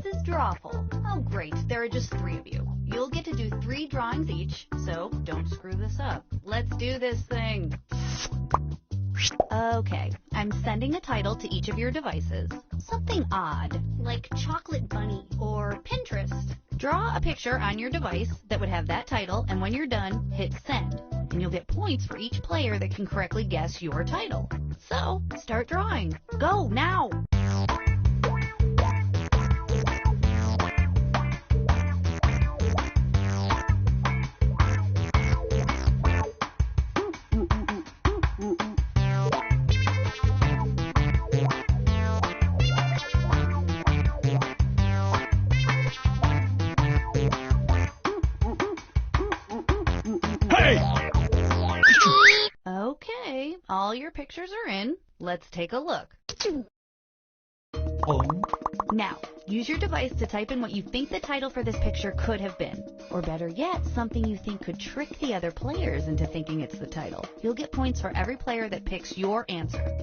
This is Drawful. Oh great, there are just 3 of you. You'll get to do 3 drawings each, so don't screw this up. Let's do this thing. Okay, I'm sending a title to each of your devices. Something odd, like Chocolate Bunny or Pinterest. Draw a picture on your device that would have that title, and when you're done, hit send. And you'll get points for each player that can correctly guess your title. So, start drawing. Go, now! Okay, all your pictures are in. Let's take a look. Now, use your device to type in what you think the title for this picture could have been. Or better yet, something you think could trick the other players into thinking it's the title. You'll get points for every player that picks your answer.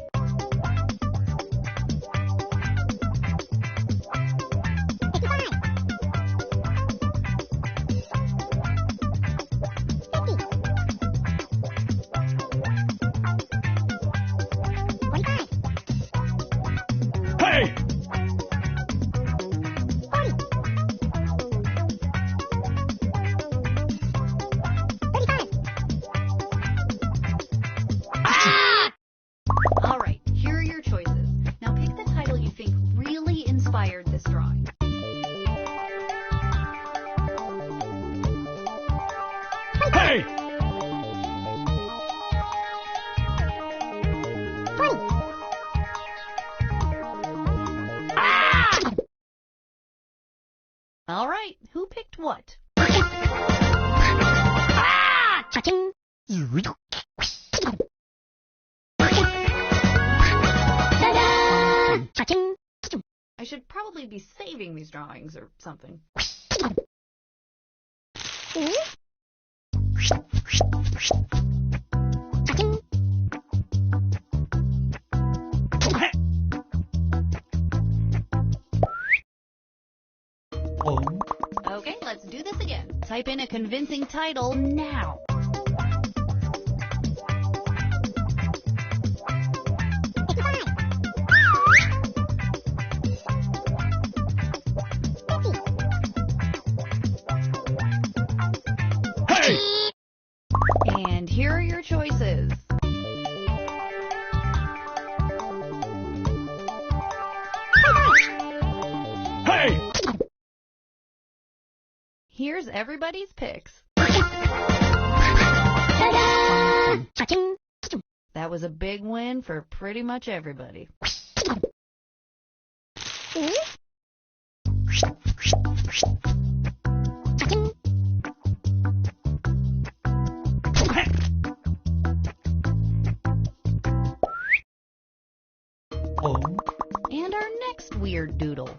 Alright, here are your choices. Now pick the title you think really inspired this drawing. Hey! Alright, who picked what? I should probably be saving these drawings or something. Okay, let's do this again. Type in a convincing title now. And here are your choices. Hey! Here's everybody's picks. That was a big win for pretty much everybody. And our next weird doodle.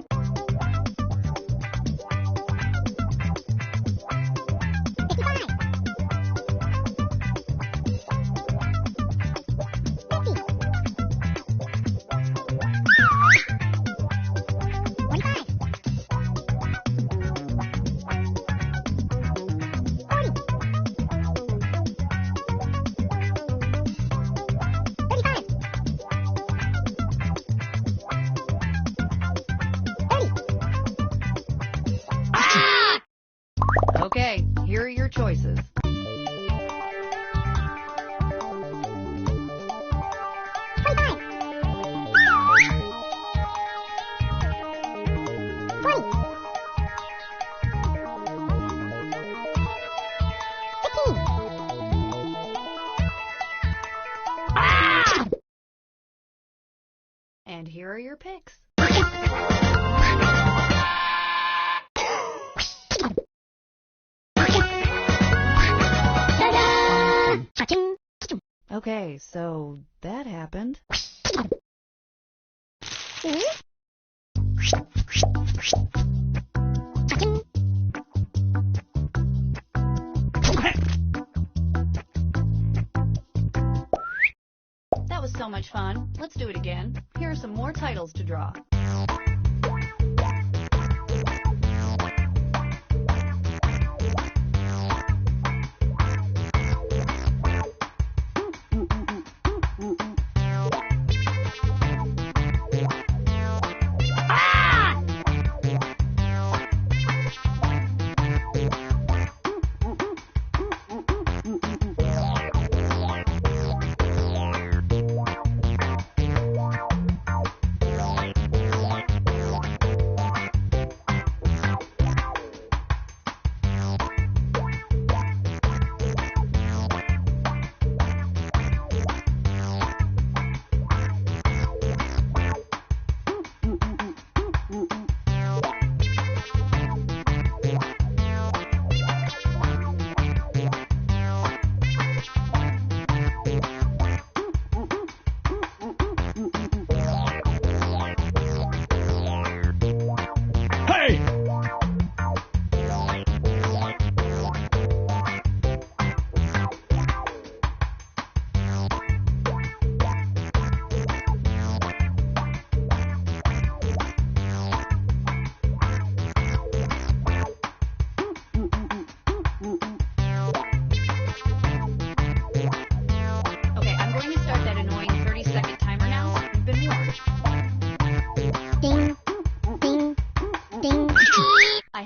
Okay, here are your choices. And here are your picks. Okay, so that happened. That was so much fun. Let's do it again. Here are some more titles to draw.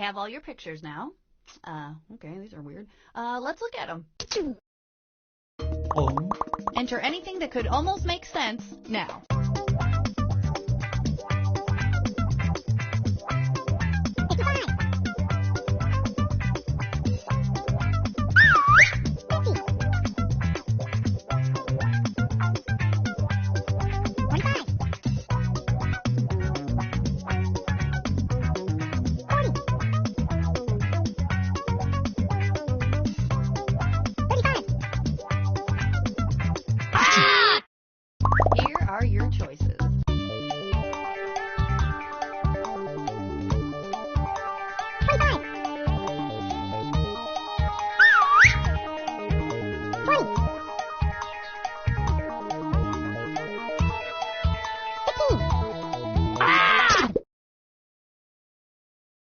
have all your pictures now. Okay, these are weird. Let's look at them. Enter anything that could almost make sense now. Here are your choices.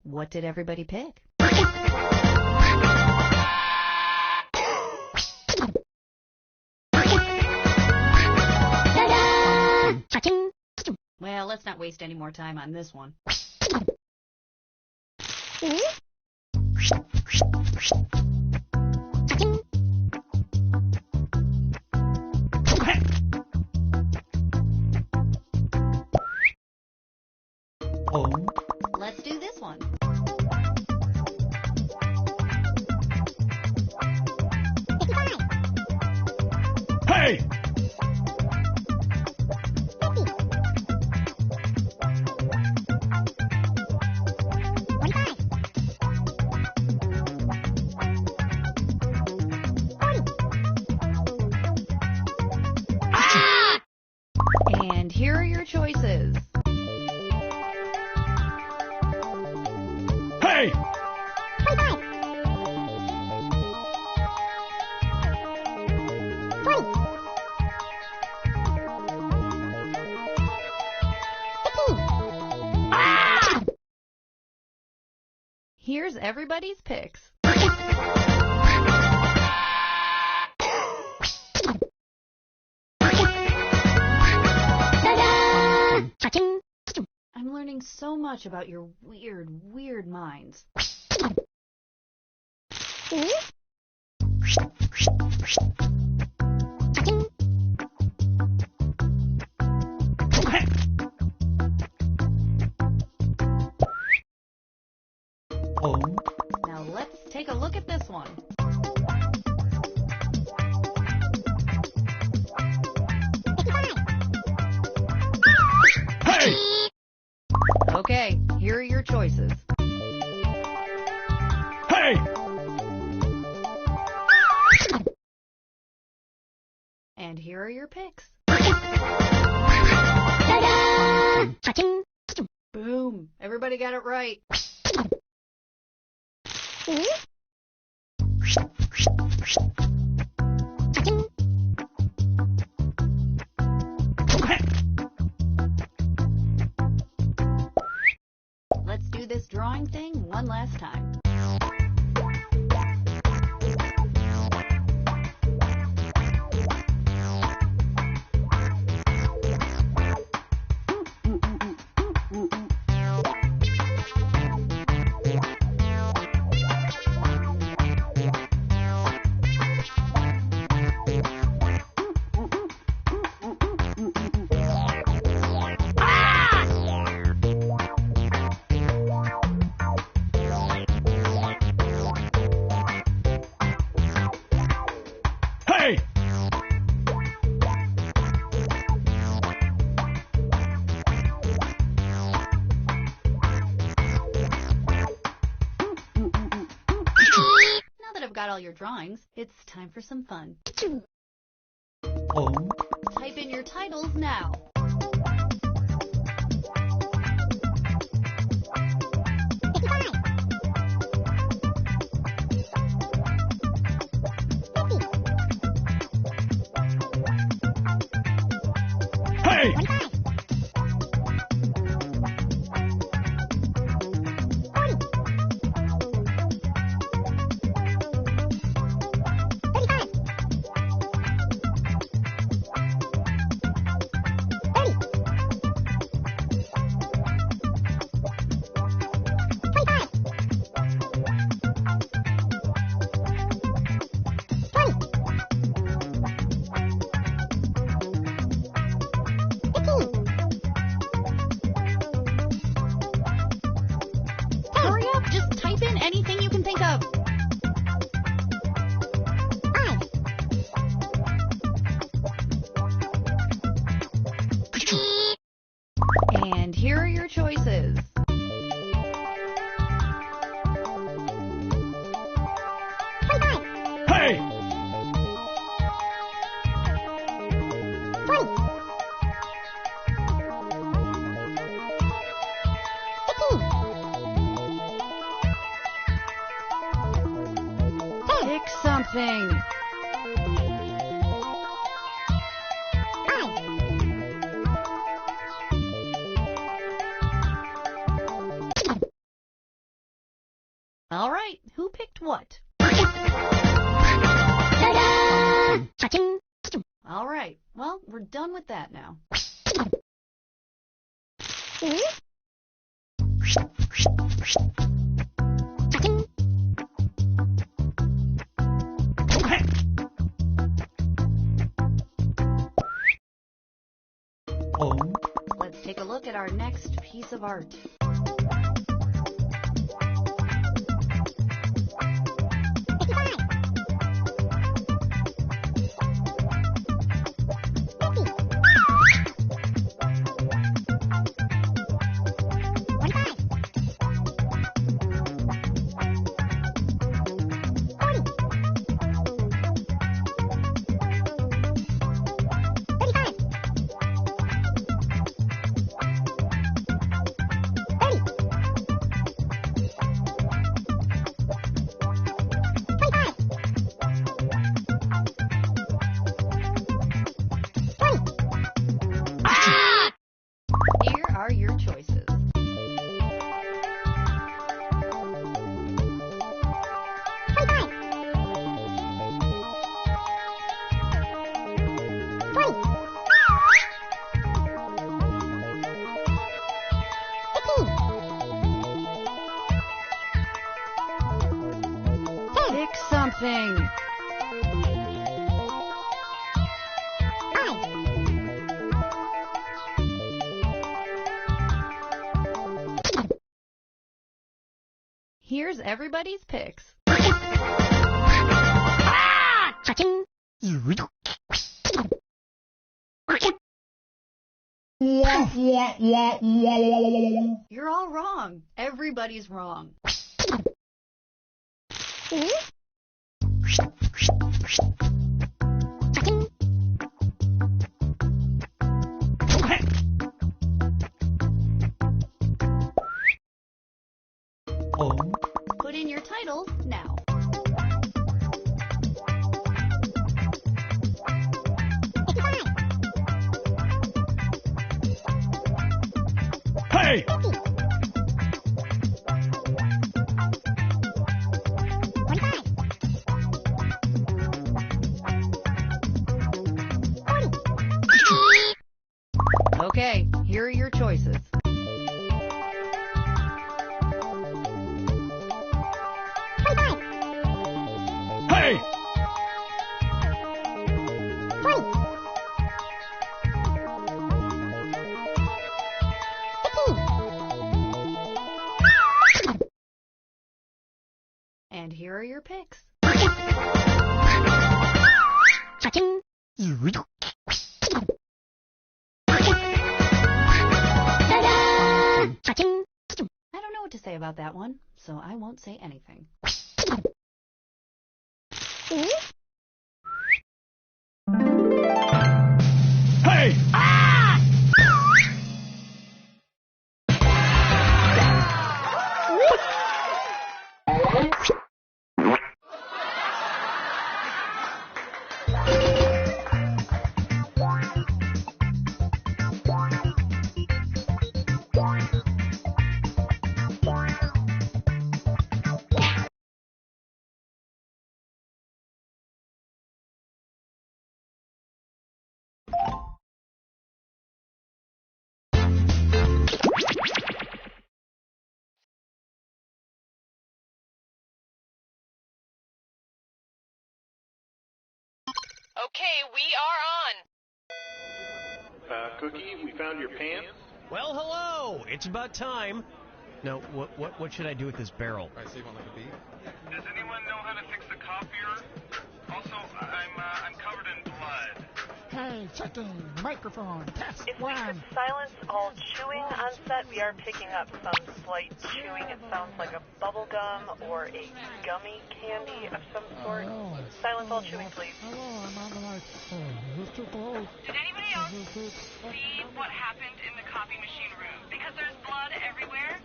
What did everybody pick? Well, let's not waste any more time on this one. Let's do this one. Hey! And here are your choices. Hey! Here's everybody's picks. I'm learning so much about your weird minds. Now let's take a look at this one. Hey! Okay, here are your choices. Hey! And here are your picks. Boom! Everybody got it right. Let's do this drawing thing one last time. Hey! Now that I've got all your drawings, it's time for some fun. Type in your titles now. Hey! And here are your choices. Hey! Pick something. All right, who picked what? All right, well, we're done with that now. Oh. Let's take a look at our next piece of art. Here are your choices. Pick something. Here's everybody's picks. You're all wrong. Everybody's wrong. Oh. Put in your title now. Hey! Okay, here are your choices. Hey! And here are your picks. I don't know what to say about that one, so I won't say anything. Hey! Okay, we are on. Cookie, we found your pants. Well, hello! It's about time. Now, what should I do with this barrel? All right, save on like a beat. Does anyone know how to fix the copier? Also, I'm covered in blood. Okay, checking. Microphone. Test If we one. could silence all chewing on set, we are picking up some slight chewing. It sounds like a bubble gum or a gummy candy of some sort. Hello. Silence all chewing, please. Hello, I'm on the microphone. Is this too close? Did anybody else Is this see what happened in the copy machine room? Because there's blood everywhere.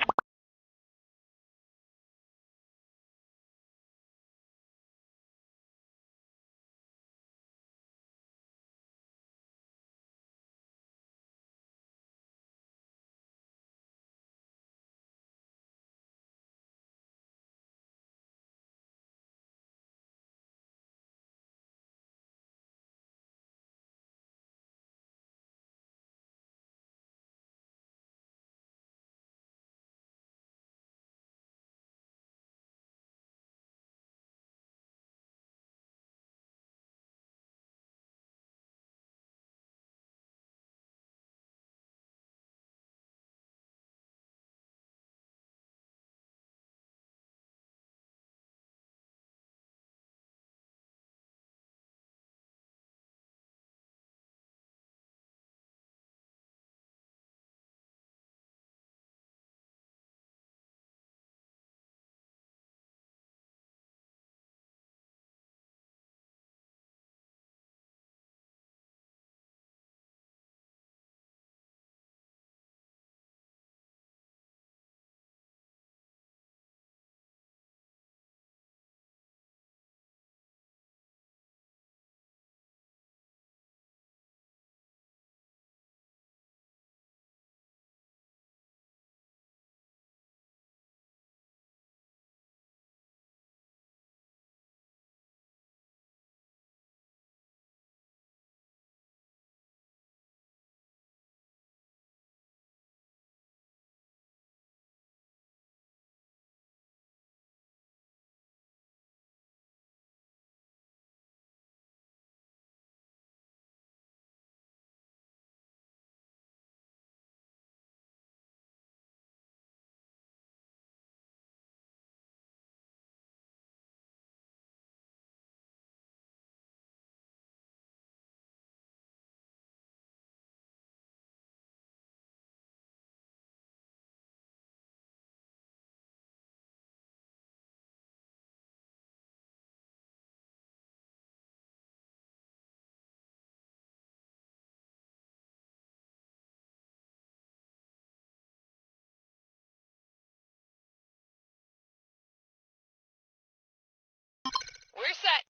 We're set.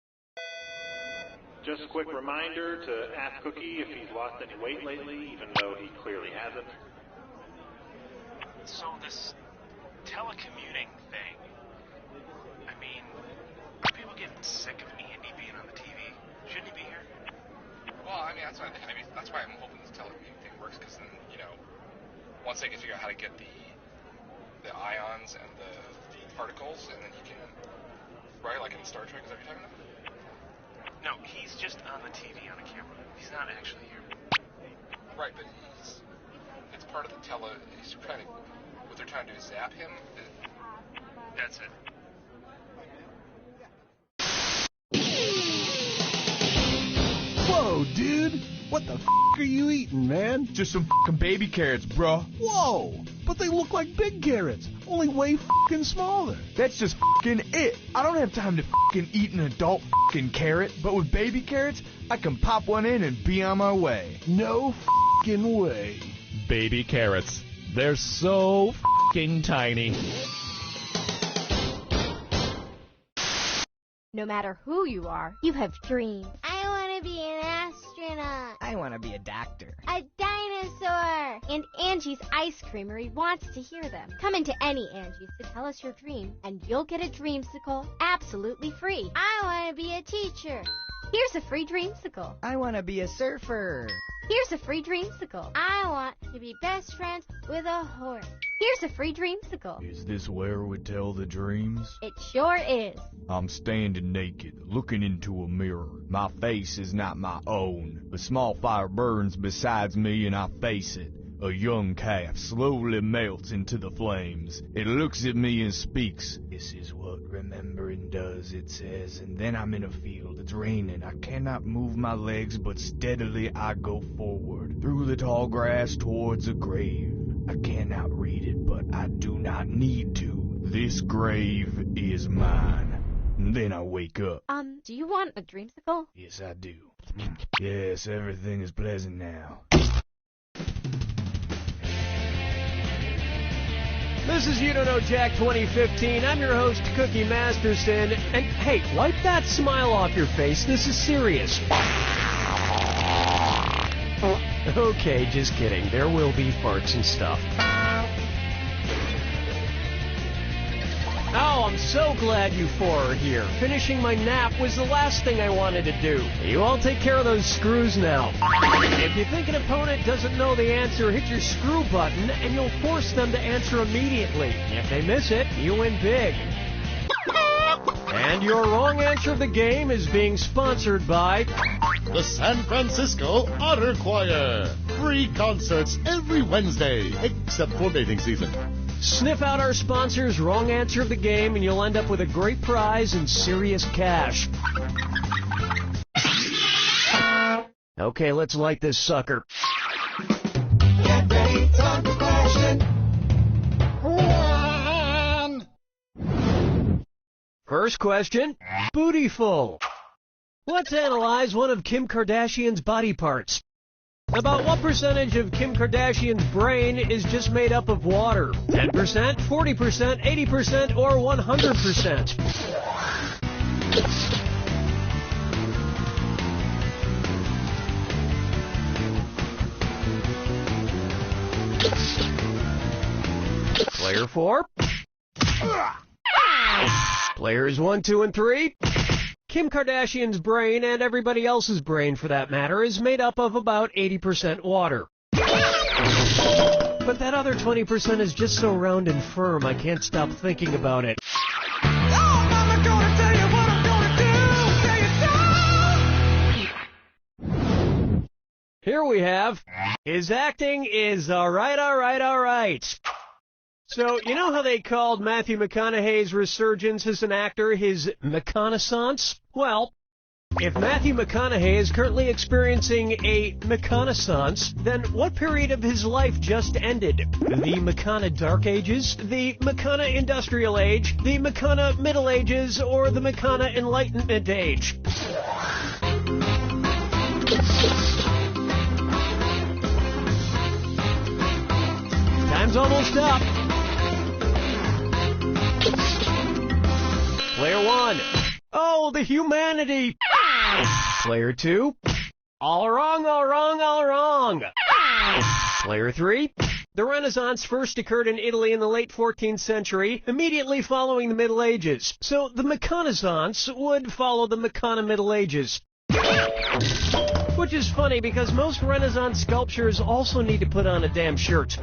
Just a quick reminder to ask Cookie if he's lost any weight lately, even though he clearly hasn't. So this telecommuting thing, I mean, are people getting sick of Andy being on the TV? Shouldn't he be here? Well, I mean, that's why I'm hoping this telecommuting thing works, because then, once they can figure out how to get the ions and the particles, and then you can, right, like in Star Trek, is that what you're talking about? No, he's just on the TV on a camera. He's not actually here. Right, but it's part of the he's trying to, what they're trying to do is zap him. That's it. Whoa, dude! What the f*** are you eating, man? Just some f***ing baby carrots, bruh. Whoa! But they look like big carrots, only way f***ing smaller. That's just f***ing it. I don't have time to f***ing eat an adult f***ing carrot, but with baby carrots, I can pop one in and be on my way. No f***ing way. Baby carrots. They're so f***ing tiny. No matter who you are, you have dreams. I want to be an astronaut. I want to be a doctor. A dinosaur. And Angie's Ice Creamery wants to hear them. Come into any Angie's to tell us your dream, and you'll get a dreamsicle absolutely free. I want to be a teacher. Here's a free dreamsicle. I want to be a surfer. Here's a free dreamsicle. I want to be best friends with a horse. Here's a free dreamsicle. Is this where we tell the dreams? It sure is. I'm standing naked, looking into a mirror. My face is not my own. A small fire burns besides me and I face it. A young calf slowly melts into the flames. It looks at me and speaks. This is what remembering does, it says. And then I'm in a field. It's raining. I cannot move my legs, but steadily I go forward, through the tall grass towards a grave. I cannot read it, but I do not need to. This grave is mine. And then I wake up. Do you want a dreamsicle? Yes, I do. Yes, everything is pleasant now. This is You Don't Know Jack 2015. I'm your host, Cookie Masterson. And hey, wipe that smile off your face. This is serious. Okay, just kidding. There will be farts and stuff. Oh, I'm so glad you four are here. Finishing my nap was the last thing I wanted to do. You all take care of those screws now. If you think an opponent doesn't know the answer, hit your screw button and you'll force them to answer immediately. If they miss it, you win big. And your wrong answer of the game is being sponsored by the San Francisco Otter Choir. Free concerts every Wednesday, except for mating season. Sniff out our sponsors' wrong answer of the game, and you'll end up with a great prize and serious cash. Okay, let's light this sucker. Get ready, time for question. First question, Bootyful. Let's analyze one of Kim Kardashian's body parts. About what percentage of Kim Kardashian's brain is just made up of water? 10%, 40%, 80%, or 100%? Player 4. Players 1, 2, and 3. Kim Kardashian's brain, and everybody else's brain for that matter, is made up of about 80% water. But that other 20% is just so round and firm, I can't stop thinking about it. Here we have, his acting is alright. So, you know how they called Matthew McConaughey's resurgence as an actor his McConaissance? Well, if Matthew McConaughey is currently experiencing a McConaissance, then what period of his life just ended? The McCona Dark Ages, the McCona Industrial Age, the McCona Middle Ages, or the McCona Enlightenment Age? Time's almost up. Player 1. Oh, the humanity. Player 2. All wrong. Player 3. The Renaissance first occurred in Italy in the late 14th century, immediately following the Middle Ages. So the McConaissance would follow the McCona Middle Ages. Which is funny because most Renaissance sculptures also need to put on a damn shirt.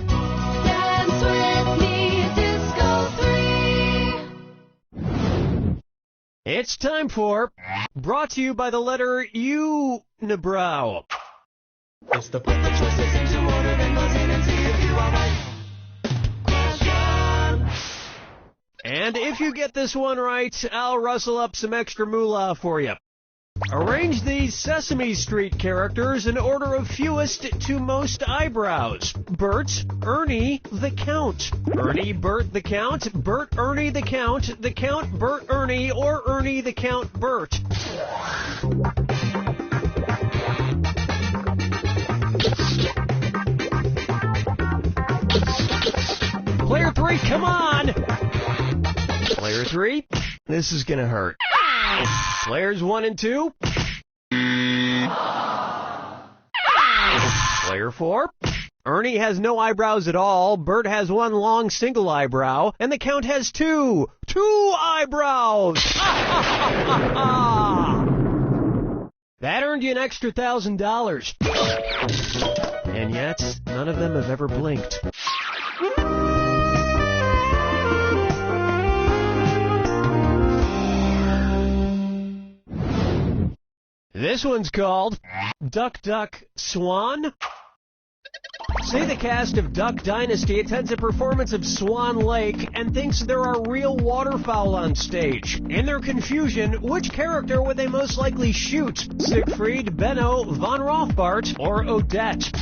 Dance with me, Disco 3. It's time for Brought to you by the letter Unibrow. It's the put the choices into order and buzz in and see if you are right. Question. And if you get this one right, I'll rustle up some extra moolah for you. Arrange these Sesame Street characters in order of fewest to most eyebrows. Bert, Ernie, the Count. Ernie, Bert, the Count. Bert, Ernie, the Count. The Count, Bert, Ernie, or Ernie, the Count, Bert. Player 3, come on! Player 3, this is gonna hurt. Players 1 and 2. Player 4. Ernie has no eyebrows at all, Bert has one long single eyebrow, and the Count has two eyebrows! That earned you an extra $1,000. And yet, none of them have ever blinked. This one's called Duck, Duck, Swan. Say the cast of Duck Dynasty attends a performance of Swan Lake and thinks there are real waterfowl on stage. In their confusion, which character would they most likely shoot? Siegfried, Benno, Von Rothbart, or Odette?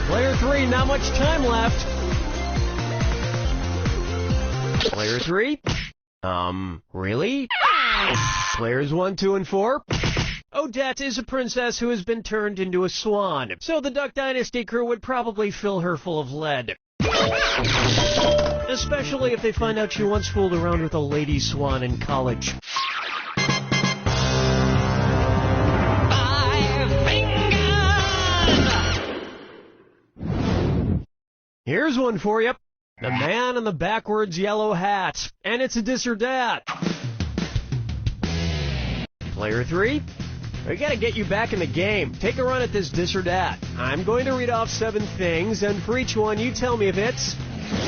Player 3, not much time left. Player 3? Really? Players 1, 2, and 4? Odette is a princess who has been turned into a swan, so the Duck Dynasty crew would probably fill her full of lead. Especially if they find out she once fooled around with a lady swan in college. Here's one for you. The man in the backwards yellow hat. And it's a dis or dat. Player 3, we gotta get you back in the game. Take a run at this dis or dat. I'm going to read off 7 things, and for each one you tell me if it's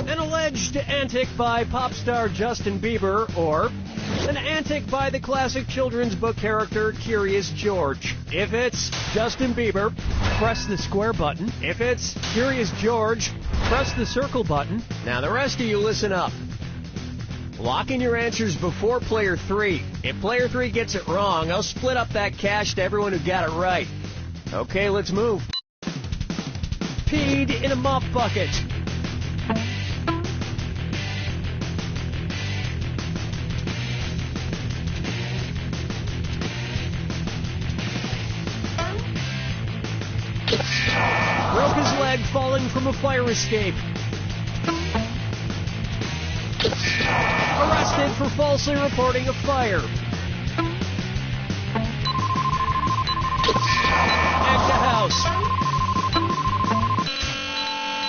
an alleged antic by pop star Justin Bieber, or an antic by the classic children's book character Curious George. If it's Justin Bieber, press the square button. If it's Curious George, press the circle button. Now the rest of you listen up. Lock in your answers before Player 3. If Player 3 gets it wrong, I'll split up that cash to everyone who got it right. Okay, let's move. Peed in a mop bucket. Broke his leg falling from a fire escape. Arrested for falsely reporting a fire. At the house.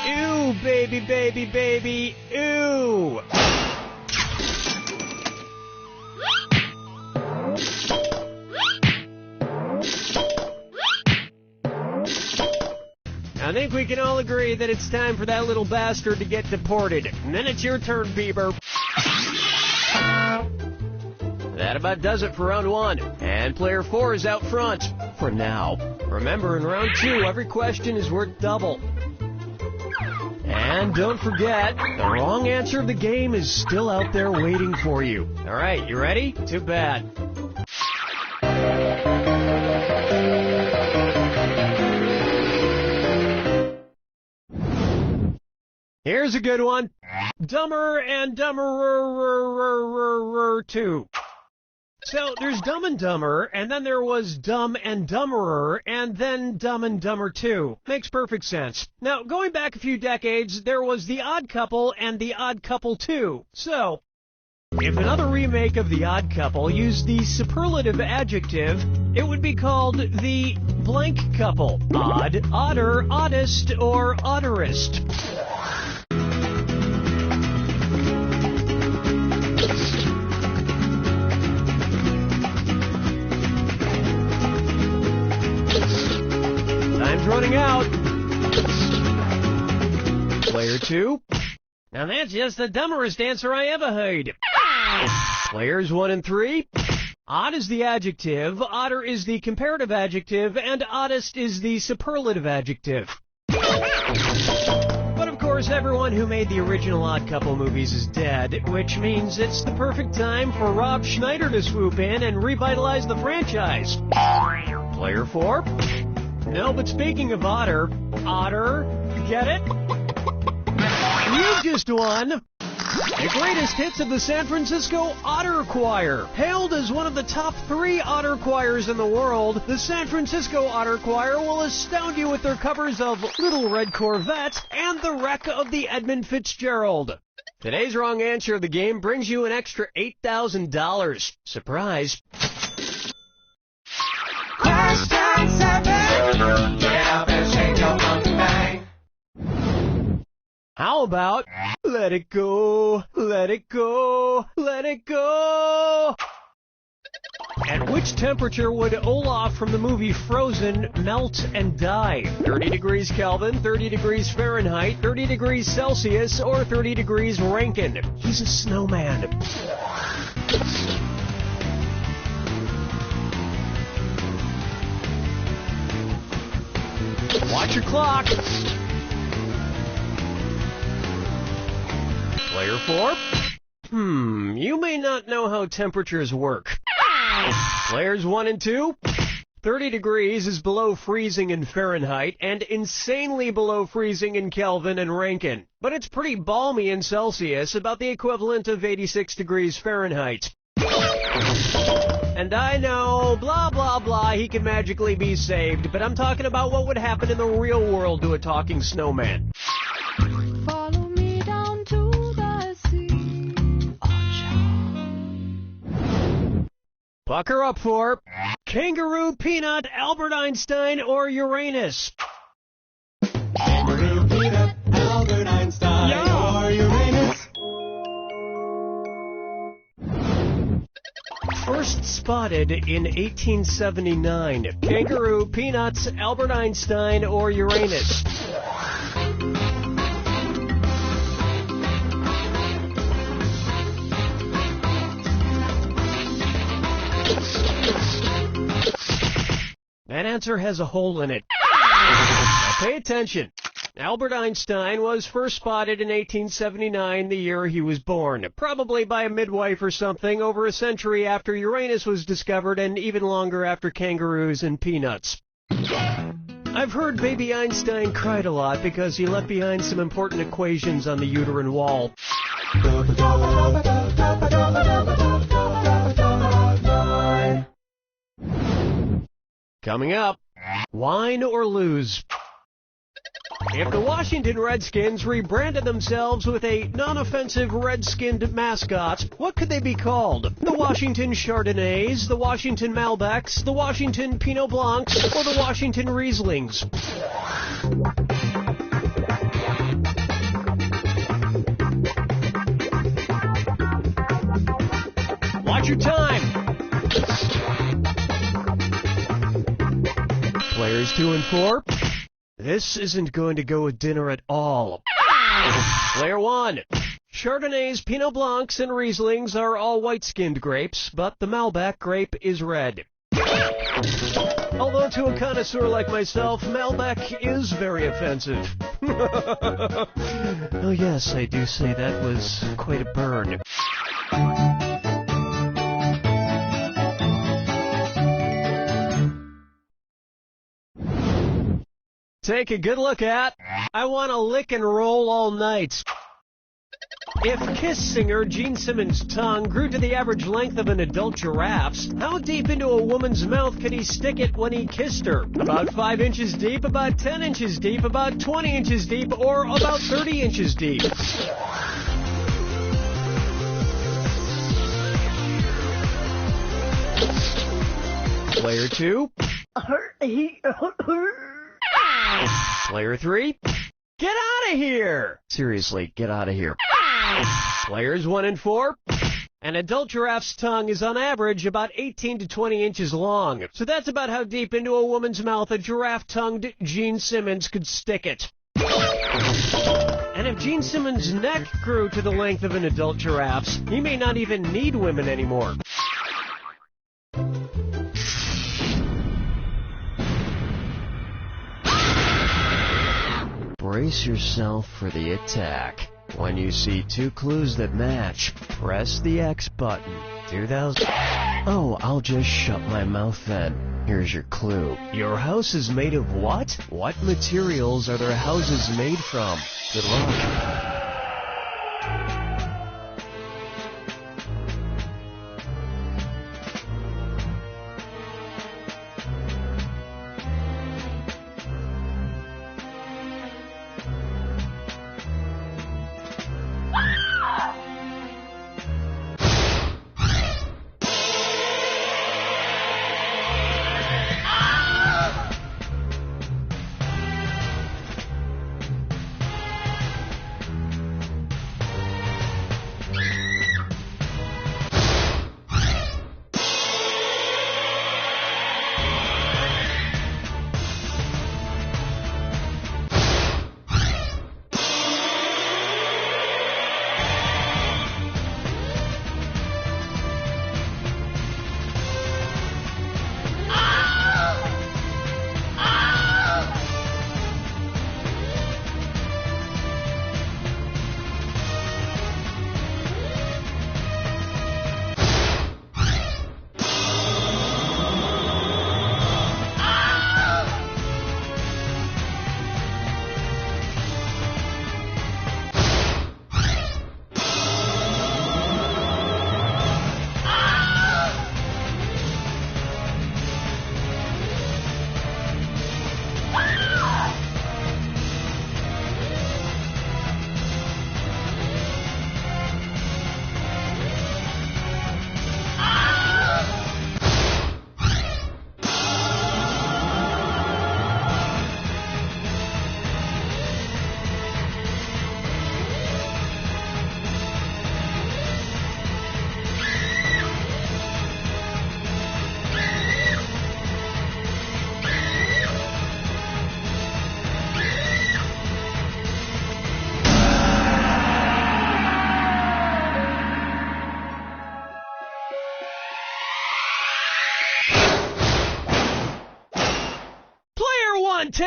Ew, baby, baby, baby, ew. I think we can all agree that it's time for that little bastard to get deported. And then it's your turn, Bieber. That about does it for round 1. And Player 4 is out front. For now. Remember, in round 2, every question is worth double. And don't forget, the wrong answer of the game is still out there waiting for you. All right, you ready? Too bad. Here's a good one. Dumber and Dumberer 2. So there's Dumb and Dumber, and then there was Dumb and Dumberer, and then Dumb and Dumber 2. Makes perfect sense. Now, going back a few decades, there was The Odd Couple and The Odd Couple 2. So, if another remake of The Odd Couple used the superlative adjective, it would be called The Blank Couple. Odd, odder, oddest, or odderest. Time's running out. Player 2. Now that's just the dumberest answer I ever heard. Players 1 and 3. Odd is the adjective, odder is the comparative adjective, and oddest is the superlative adjective. But of course, everyone who made the original Odd Couple movies is dead, which means it's the perfect time for Rob Schneider to swoop in and revitalize the franchise. Player 4. No, but speaking of otter, get it? You just won the greatest hits of the San Francisco Otter Choir. Hailed as one of the top 3 otter choirs in the world, the San Francisco Otter Choir will astound you with their covers of Little Red Corvette and The Wreck of the Edmund Fitzgerald. Today's wrong answer of the game brings you an extra $8,000. Surprise. Question 7. Get up and shake your monkey bang. How about let it go, let it go, let it go? At which temperature would Olaf from the movie Frozen melt and die? 30 degrees Kelvin, 30 degrees Fahrenheit, 30 degrees Celsius, or 30 degrees Rankine? He's a snowman. Watch your clock. Player 4. You may not know how temperatures work. Players 1 and 2. 30 degrees is below freezing in Fahrenheit and insanely below freezing in Kelvin and Rankine. But it's pretty balmy in Celsius, about the equivalent of 86 degrees Fahrenheit. And I know, blah, blah, blah, he can magically be saved, but I'm talking about what would happen in the real world to a talking snowman. Follow me down to the sea. Pucker up for Kangaroo, Peanut, Albert Einstein, or Uranus? Kangaroo, Peanut, Albert Einstein, or Uranus. First spotted in 1879. Kangaroo, Peanuts, Albert Einstein, or Uranus? That answer has a hole in it. Now pay attention. Albert Einstein was first spotted in 1879, the year he was born, probably by a midwife or something, over a century after Uranus was discovered and even longer after kangaroos and peanuts. I've heard baby Einstein cried a lot because he left behind some important equations on the uterine wall. Coming up, wine or lose? If the Washington Redskins rebranded themselves with a non-offensive red-skinned mascot, what could they be called? The Washington Chardonnays, the Washington Malbecs, the Washington Pinot Blancs, or the Washington Rieslings? Watch your time! Players 2 and 4. This isn't going to go with dinner at all. Player 1. Chardonnays, Pinot Blancs, and Rieslings are all white-skinned grapes, but the Malbec grape is red. Although to a connoisseur like myself, Malbec is very offensive. Oh yes, I do say that was quite a burn. Take a good look at I Want to Lick and Roll All Night. If Kiss singer Gene Simmons' tongue grew to the average length of an adult giraffe's, how deep into a woman's mouth could he stick it when he kissed her? About 5 inches deep, about 10 inches deep, about 20 inches deep, or about 30 inches deep? Player 2. Player 3. Get out of here! Seriously, get out of here. Players 1 and 4. An adult giraffe's tongue is on average about 18 to 20 inches long. So that's about how deep into a woman's mouth a giraffe-tongued Gene Simmons could stick it. And if Gene Simmons' neck grew to the length of an adult giraffe's, he may not even need women anymore. Brace yourself for the attack. When you see 2 clues that match, press the X button. 2000. Oh, I'll just shut my mouth then. Here's your clue. Your house is made of what? What materials are their houses made from? Good luck.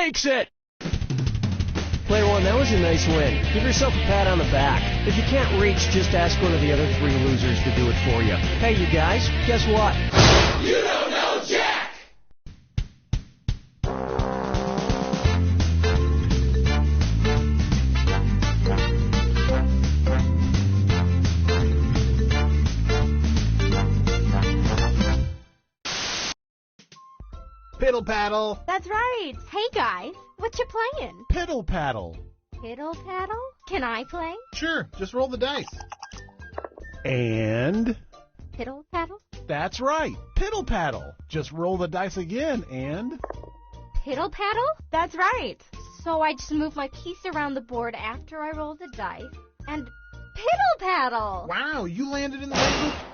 takes it. Player one, that was a nice win. Give yourself a pat on the back. If you can't reach, just ask one of the other 3 losers to do it for you. Hey, you guys, guess what? You don't know Jack! Piddle paddle. That's right. Hey, guys. What you playing? Piddle paddle. Piddle paddle? Can I play? Sure, just roll the dice. And? Piddle paddle? That's right. Piddle paddle. Just roll the dice again and... Piddle paddle? That's right. So I just move my piece around the board after I roll the dice and piddle paddle. Wow, you landed in the right.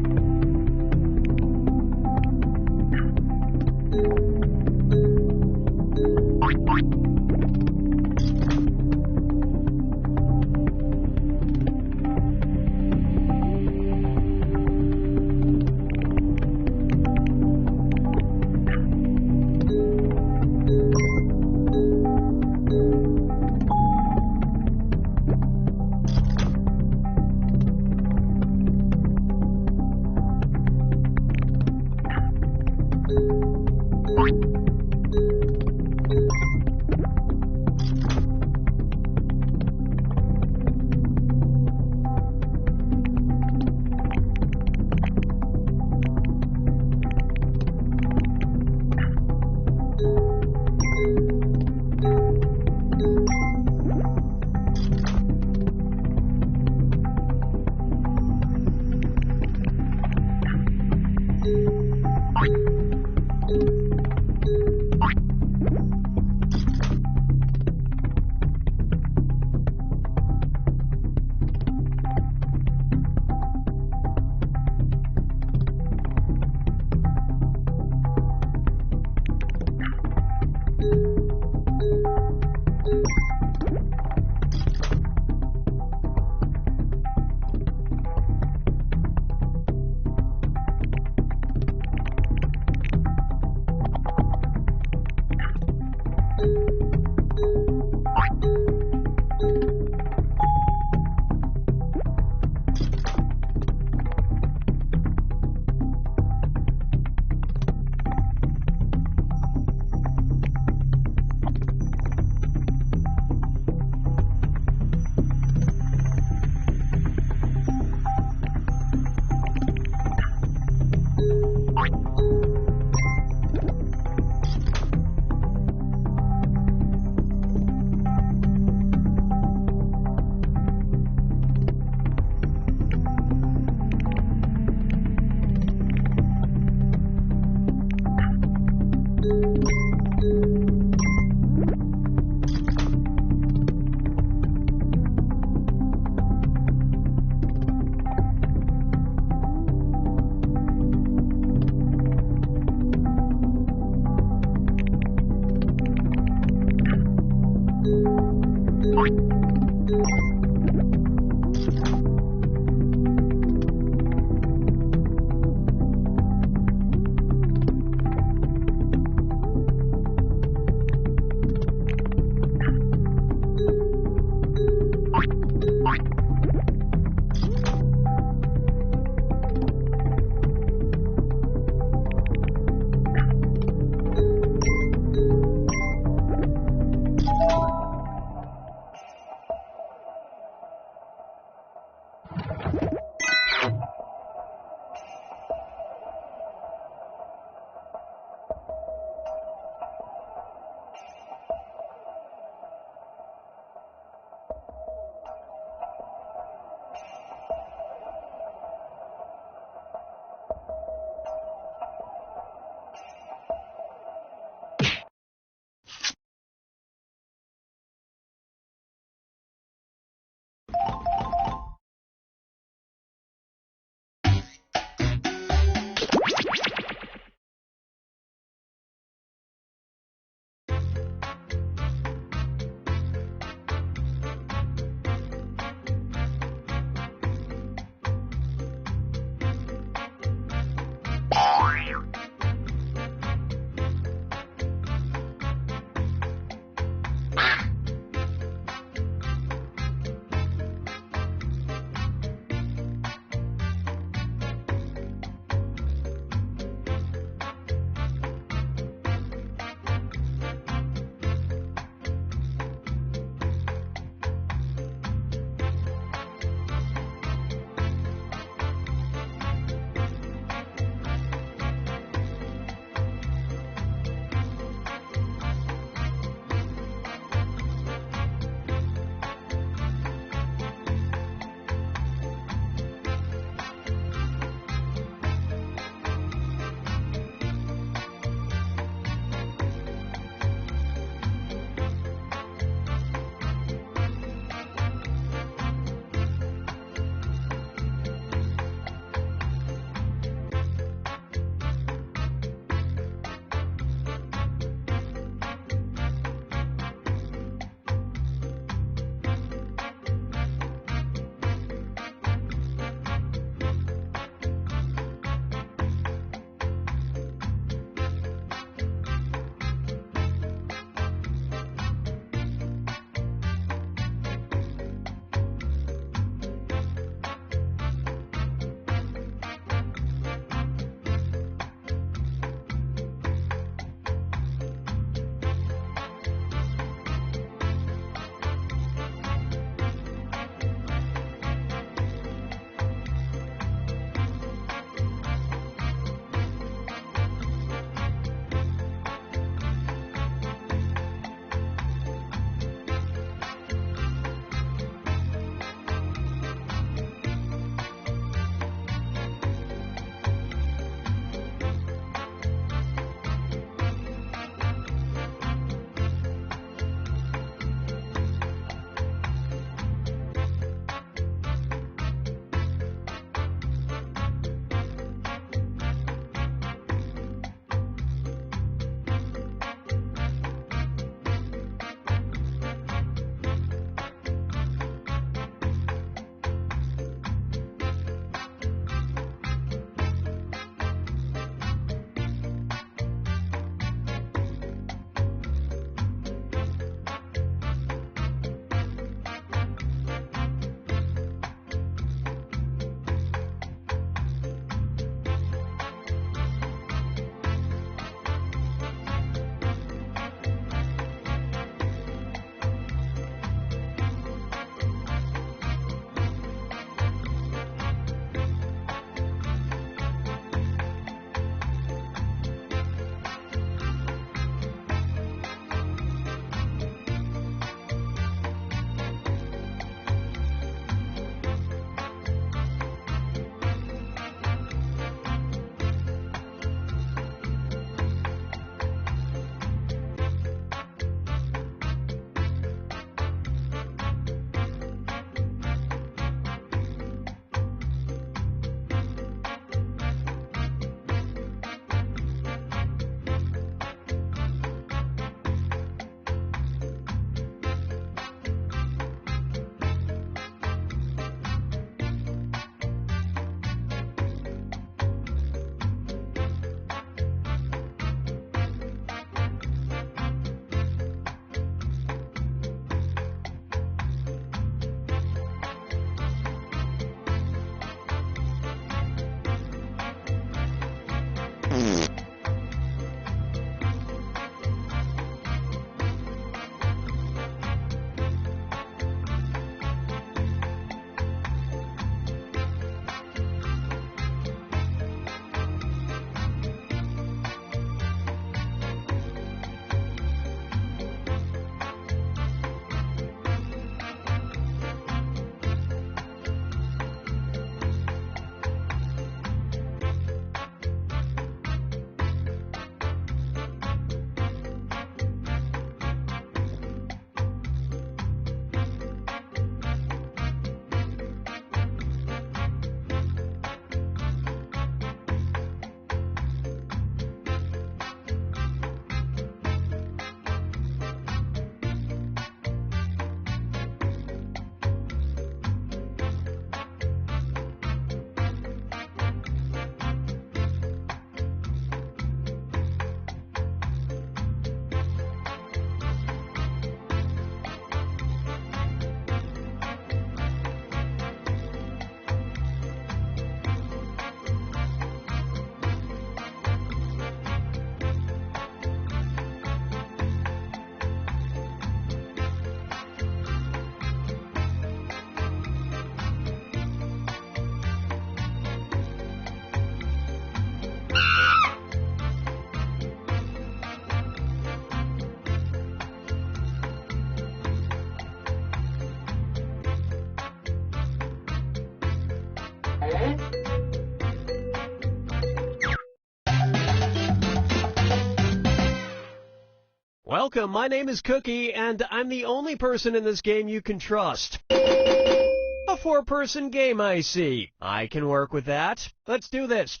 Welcome, my name is Cookie, and I'm the only person in this game you can trust. A 4-person game, I see. I can work with that. Let's do this.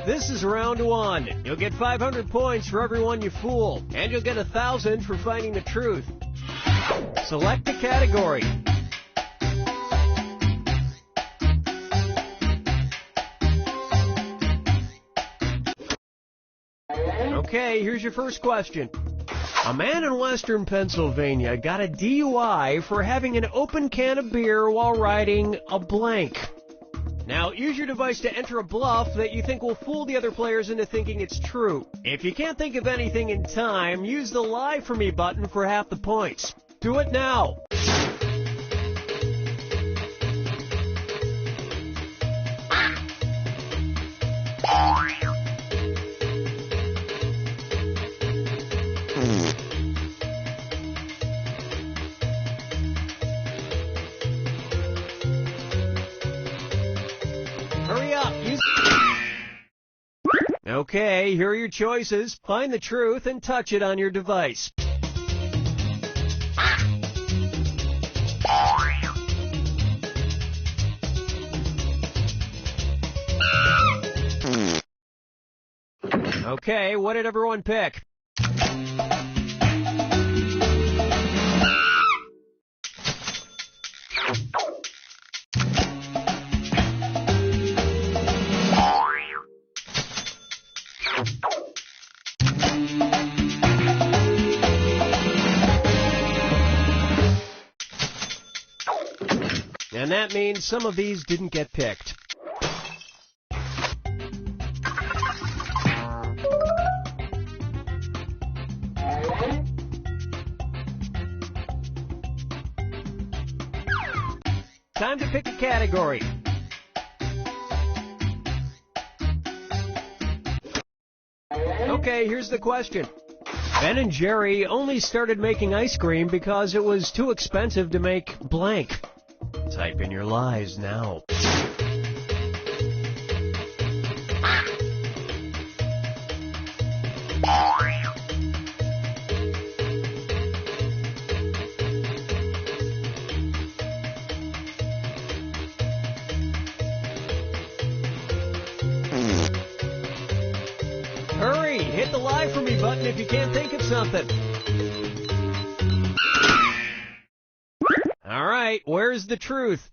This is round 1. You'll get 500 points for everyone you fool, and you'll get 1,000 for finding the truth. Select a category. Okay, here's your first question. A man in western Pennsylvania got a DUI for having an open can of beer while riding a blank. Now, use your device to enter a bluff that you think will fool the other players into thinking it's true. If you can't think of anything in time, use the Lie For Me button for half the points. Do it now. Hurry up. Okay, here are your choices. Find the truth and touch it on your device. Okay, what did everyone pick? And that means some of these didn't get picked. Time to pick a category. Okay, here's the question. Ben & Jerry only started making ice cream because it was too expensive to make blank. Type in your lies now. Hurry! Hit the Lie For Me button if you can't think of something. All right, where's the truth?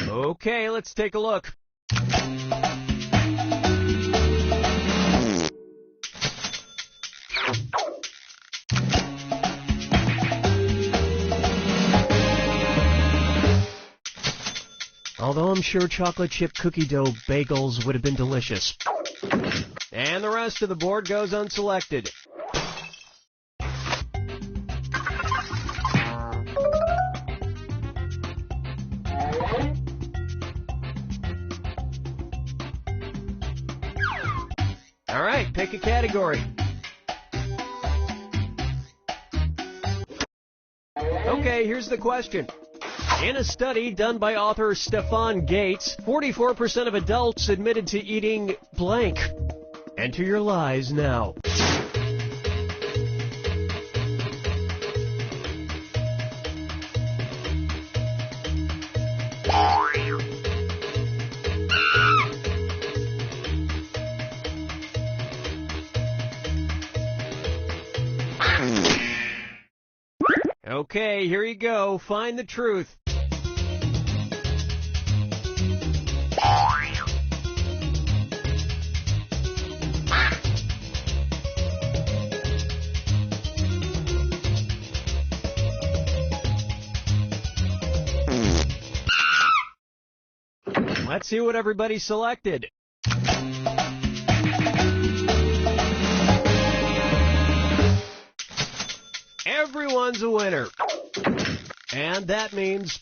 Okay, let's take a look. Although I'm sure chocolate chip cookie dough bagels would have been delicious. And the rest of the board goes unselected. All right, pick a category. Okay, here's the question. In a study done by author Stefan Gates, 44% of adults admitted to eating blank. Enter your lies now. Okay, here you go. Find the truth. Let's see what everybody selected. Everyone's a winner. And that means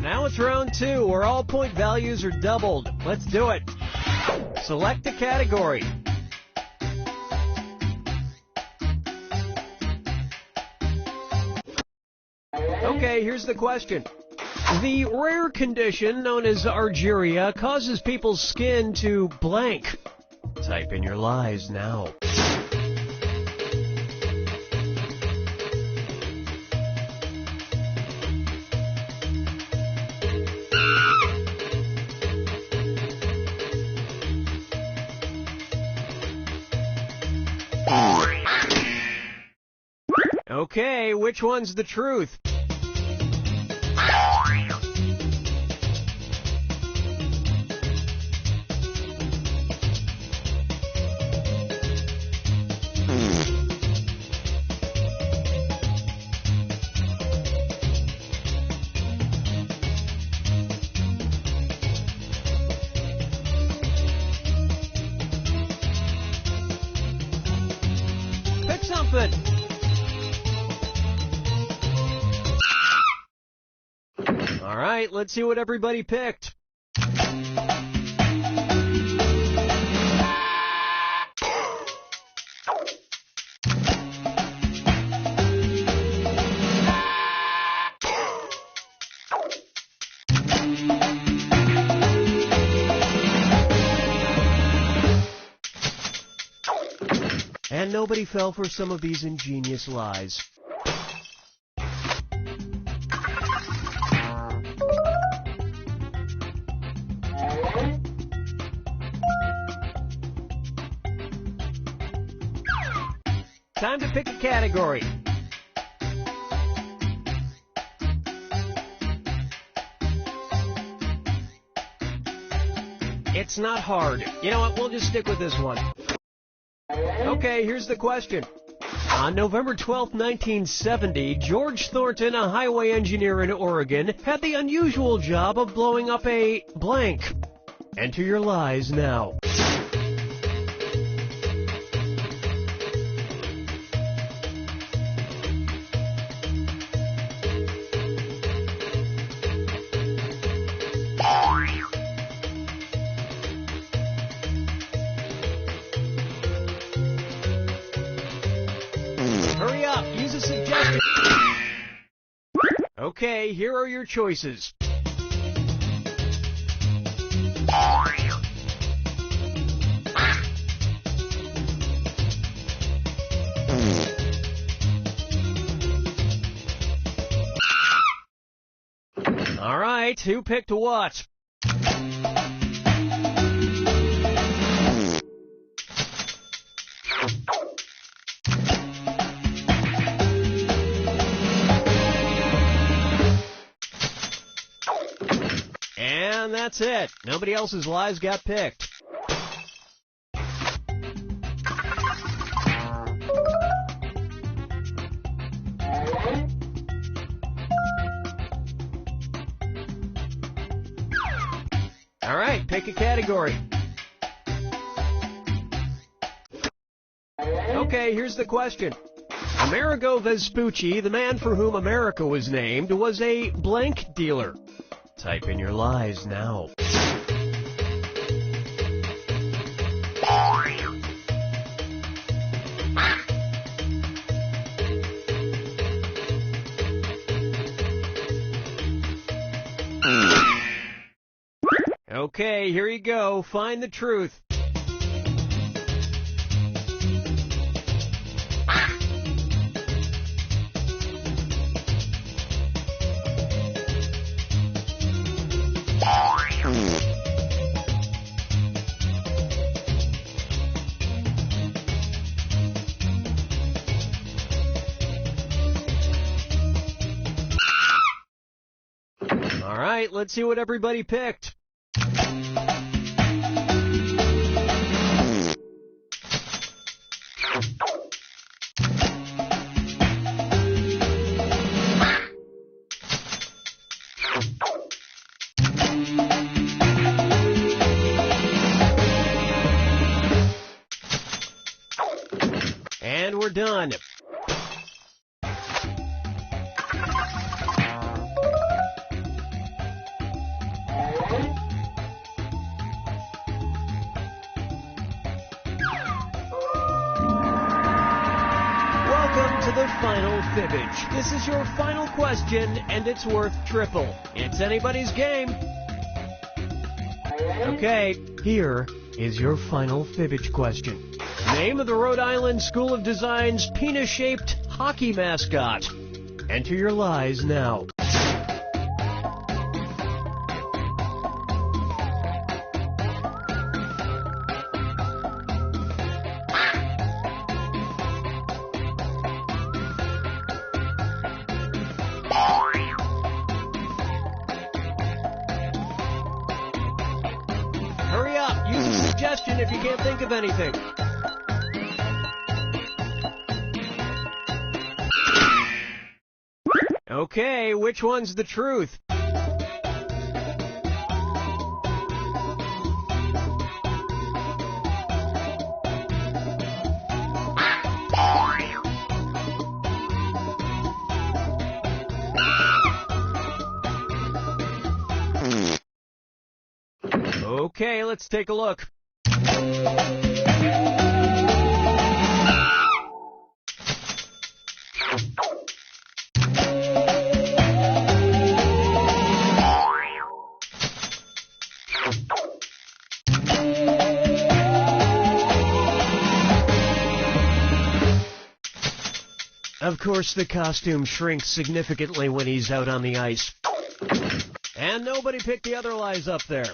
now it's round 2, where all point values are doubled. Let's do it. Select a category. Okay, here's the question. The rare condition known as argyria causes people's skin to blank. Type in your lies now. Okay, which one's the truth? Pick something. All right, let's see what everybody picked. And nobody fell for some of these ingenious lies. Time to pick a category. It's not hard. You know what? We'll just stick with this one. Okay, here's the question. On November 12, 1970, George Thornton, a highway engineer in Oregon, had the unusual job of blowing up a blank. Enter your lies now. Hurry up, use a suggestion. Okay, here are your choices. All right, who picked what? And that's it. Nobody else's lies got picked. All right, pick a category. Okay, here's the question. Amerigo Vespucci, the man for whom America was named, was a blank dealer. Type in your lies now. Okay, here you go. Find the truth. All right, let's see what everybody picked. And we're done. To the final fibbage. This is your final question, and it's worth triple. It's anybody's game. Okay, here is your final fibbage question. Name of the Rhode Island School of Design's penis-shaped hockey mascot. Enter your lies now. Hurry up, use a suggestion if you can't think of anything. Okay, which one's the truth? Okay, let's take a look. Of course, the costume shrinks significantly when he's out on the ice. And nobody picked the other lies up there.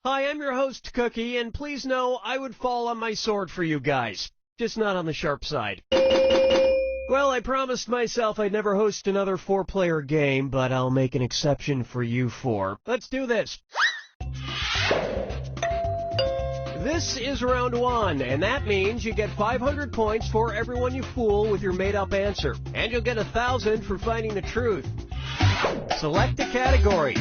Hi, I'm your host, Cookie, and please know I would fall on my sword for you guys, just not on the sharp side. Well, I promised myself I'd never host another 4-player game, but I'll make an exception for you 4. Let's do this. This is round 1, and that means you get 500 points for everyone you fool with your made-up answer, and you'll get 1,000 for finding the truth. Select a category.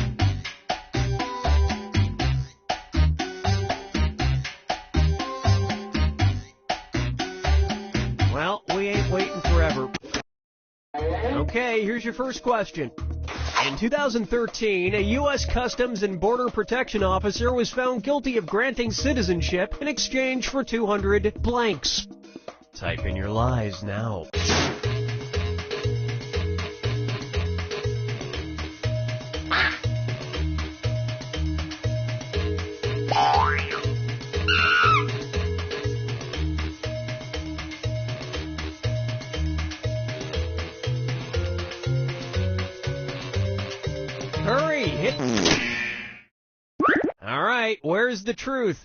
Well, we ain't waiting forever. Okay, here's your first question. In 2013, a U.S. Customs and Border Protection officer was found guilty of granting citizenship in exchange for 200 blanks. Type in your lies now. Hurry, hit. All right, where's the truth?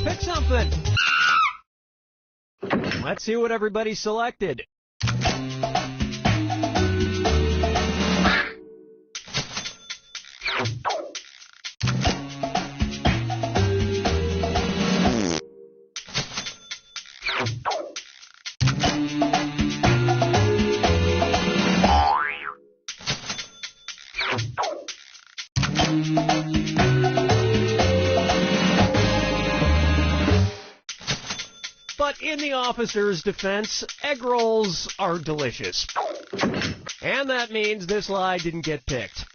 Pick something. Let's see what everybody selected. But in the officer's defense, egg rolls are delicious. And that means this lie didn't get picked.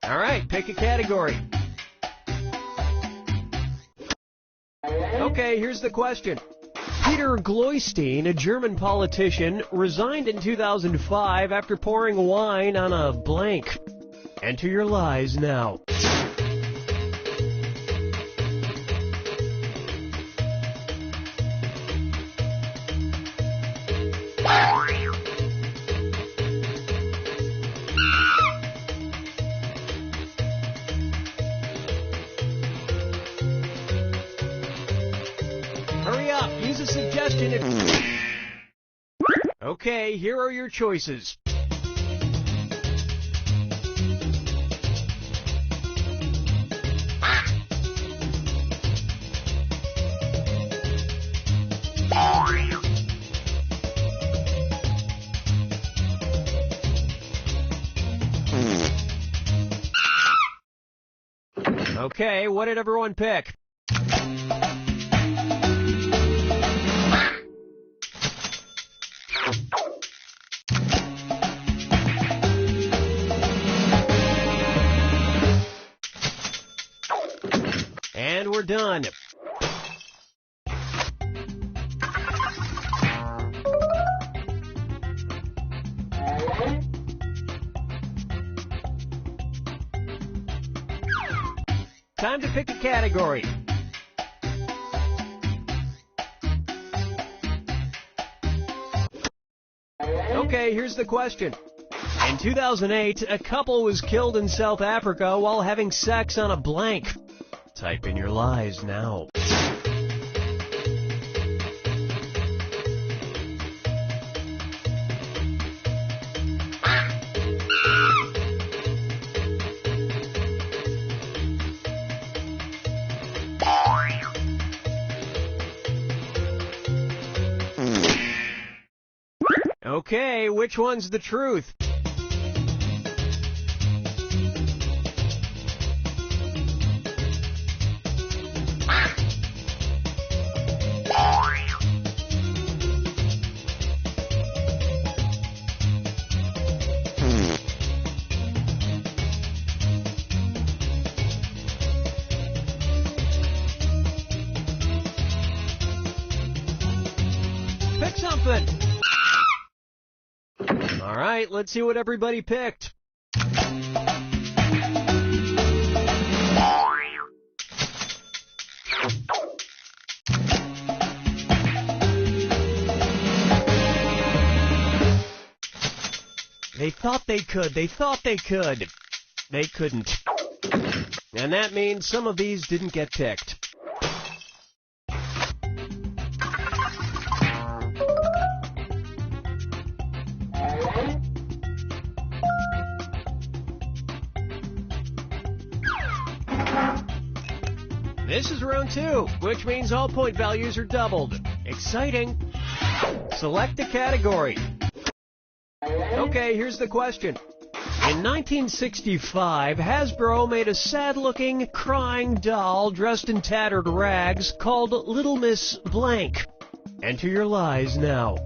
All right, pick a category. Okay, here's the question. Peter Gloystein, a German politician, resigned in 2005 after pouring wine on a blank. Enter your lies now. Hurry up, use a suggestion if... Okay, here are your choices. Okay, what did everyone pick? And we're done. Time to pick a category. Okay, here's the question. In 2008, a couple was killed in South Africa while having sex on a blank. Type in your lies now. Okay, which one's the truth? Pick something. All right, let's see what everybody picked. They thought they could. They thought they could. They couldn't. And that means some of these didn't get picked. This is round 2, which means all point values are doubled. Exciting. Select a category. Okay, here's the question. In 1965, Hasbro made a sad-looking, crying doll dressed in tattered rags called Little Miss Blank. Enter your lies now.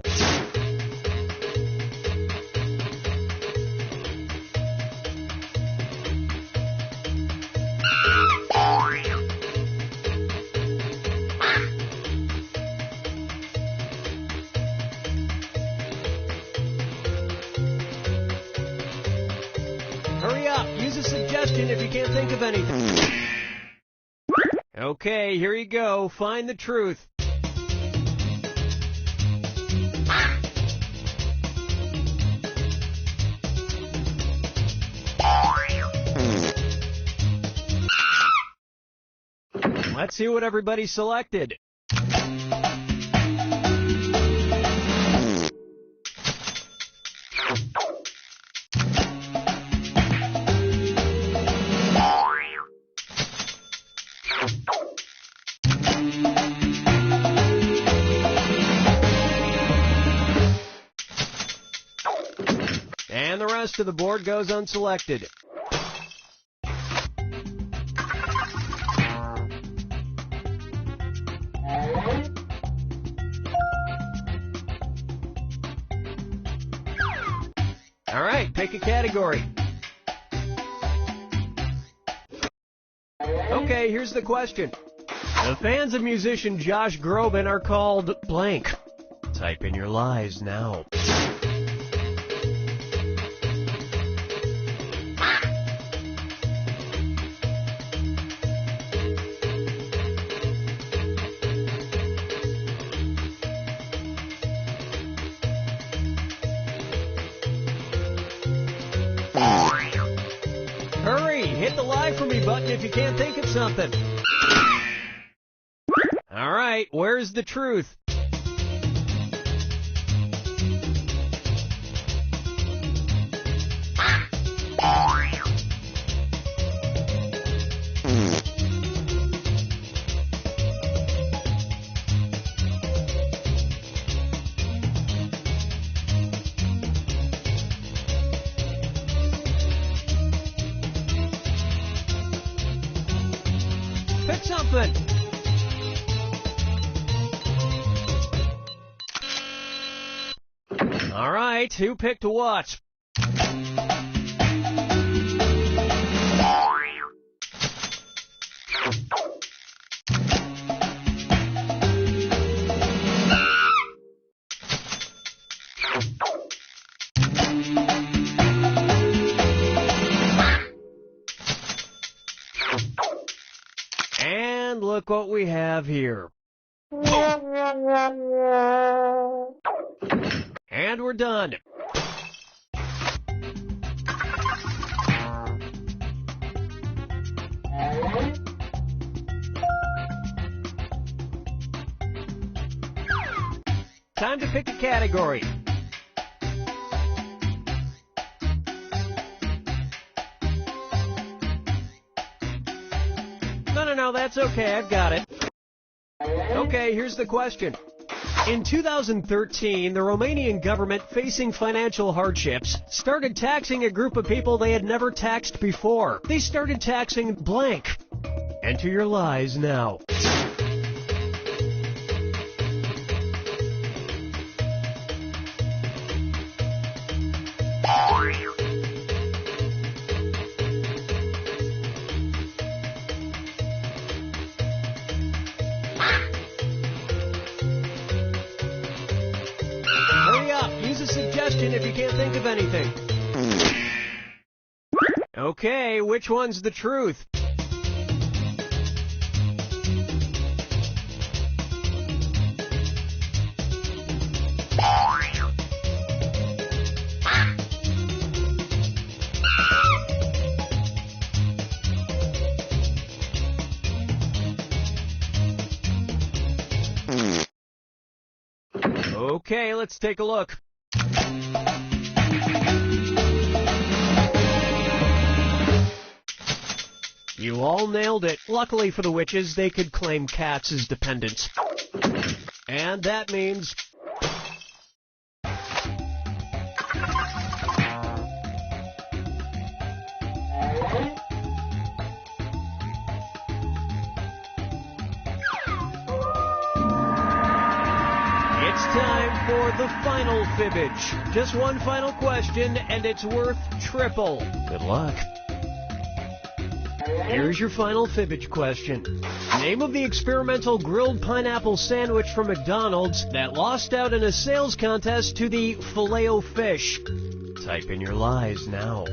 Hurry up, use a suggestion if you can't think of anything. Okay, here you go. Find the truth. Let's see what everybody selected. And the rest of the board goes unselected. All right, pick a category. Okay, here's the question. The fans of musician Josh Groban are called blank. Type in your lies now. Hurry, hit the lie for me button if you can't think of something. All right, where's the truth? Pick something. All right, who picked what? And look what we have here. And we're done. Time to pick a category. No, that's okay. I've got it. Okay, here's the question. In 2013, the Romanian government, facing financial hardships, started taxing a group of people they had never taxed before. They started taxing blank. Enter your lies now. Use a suggestion if you can't think of anything. Okay, which one's the truth? Okay, let's take a look. You all nailed it. Luckily for the witches, they could claim cats as dependents. And that means... it's time for the final fibbage. Just one final question, and it's worth triple. Good luck. Here's your final fibbage question. Name of the experimental grilled pineapple sandwich from McDonald's that lost out in a sales contest to the Filet-O-Fish. Type in your lies now.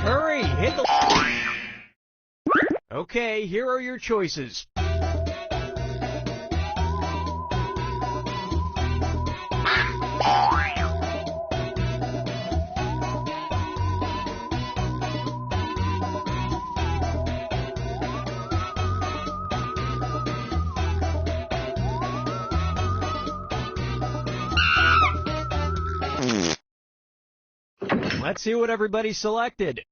Hurry, hit the... Okay, here are your choices. Let's see what everybody selected.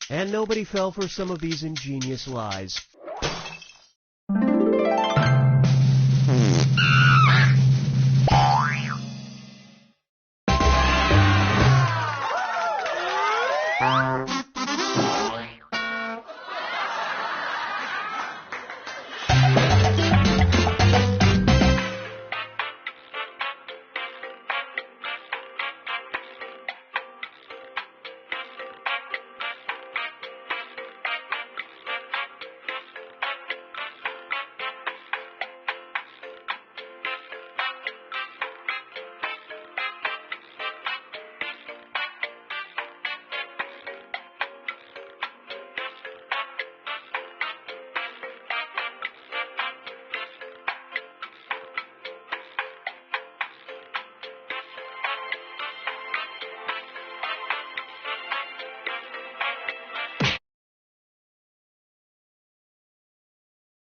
And nobody fell for some of these ingenious lies.